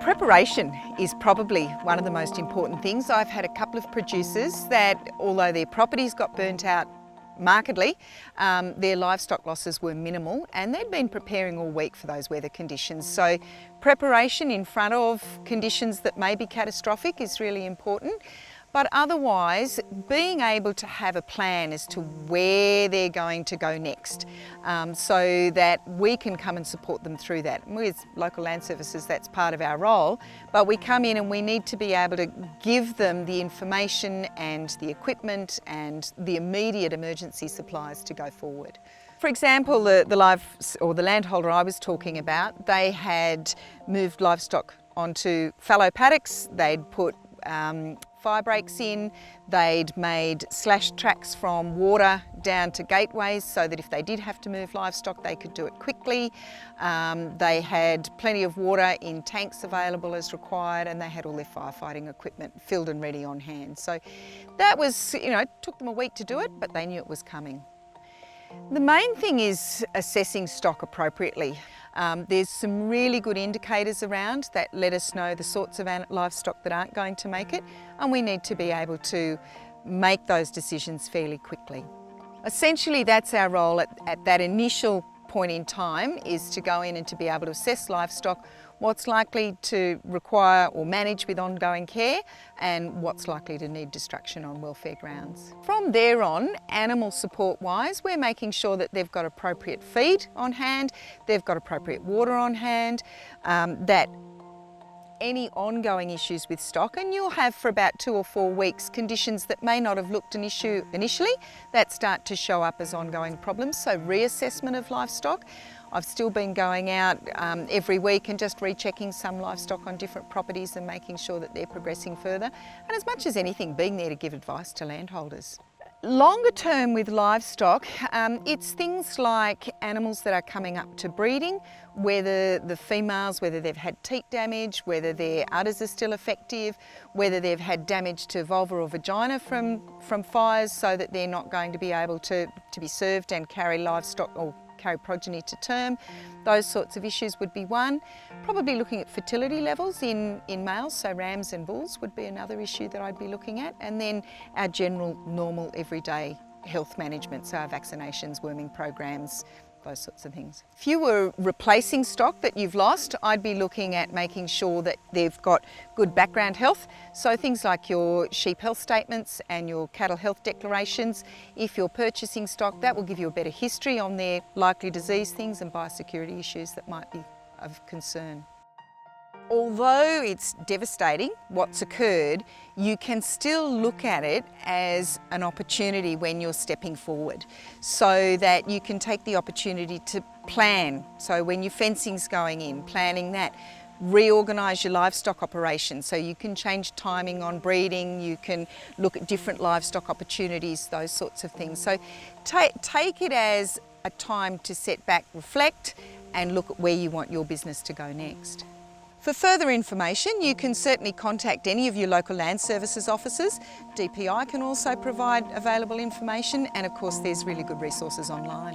Preparation is probably one of the most important things. I've had a couple of producers that, although their properties got burnt out markedly, their livestock losses were minimal, and they'd been preparing all week for those weather conditions. So preparation in front of conditions that may be catastrophic is really important. But otherwise, being able to have a plan as to where they're going to go next, so that we can come and support them through that. And we as local land services, that's part of our role, but we come in and we need to be able to give them the information and the equipment and the immediate emergency supplies to go forward. For example, the landholder I was talking about, they had moved livestock onto fallow paddocks. They'd put fire breaks in, they'd made slash tracks from water down to gateways so that if they did have to move livestock they could do it quickly. They had plenty of water in tanks available as required, and they had all their firefighting equipment filled and ready on hand. So that was, it took them a week to do it, but they knew it was coming. The main thing is assessing stock appropriately. There's some really good indicators around that let us know the sorts of livestock that aren't going to make it, and we need to be able to make those decisions fairly quickly. Essentially, that's our role at that initial point in time, is to go in and to be able to assess livestock, what's likely to require or manage with ongoing care, and what's likely to need destruction on welfare grounds. From there on, animal support wise, we're making sure that they've got appropriate feed on hand, they've got appropriate water on hand, that any ongoing issues with stock, and you'll have for about 2 or 4 weeks conditions that may not have looked an issue initially that start to show up as ongoing problems. So reassessment of livestock. I've still been going out every week and just rechecking some livestock on different properties and making sure that they're progressing further, and as much as anything being there to give advice to landholders. Longer term with livestock, it's things like animals that are coming up to breeding, whether the females, whether they've had teat damage, whether their udders are still effective, whether they've had damage to vulva or vagina from fires, so that they're not going to be able to be served and carry livestock or carry progeny to term. Those sorts of issues would be one. Probably looking at fertility levels in males, so rams and bulls would be another issue that I'd be looking at. And then our general, normal, everyday health management, so our vaccinations, worming programs, those sorts of things. If you were replacing stock that you've lost, I'd be looking at making sure that they've got good background health. So things like your sheep health statements and your cattle health declarations. If you're purchasing stock, that will give you a better history on their likely disease things and biosecurity issues that might be of concern. Although it's devastating what's occurred, you can still look at it as an opportunity when you're stepping forward, so that you can take the opportunity to plan. So when your fencing's going in, planning that. Reorganise your livestock operation, so you can change timing on breeding, you can look at different livestock opportunities, those sorts of things. So take it as a time to sit back, reflect, and look at where you want your business to go next. For further information, you can certainly contact any of your local land services officers. DPI can also provide available information, and of course there's really good resources online.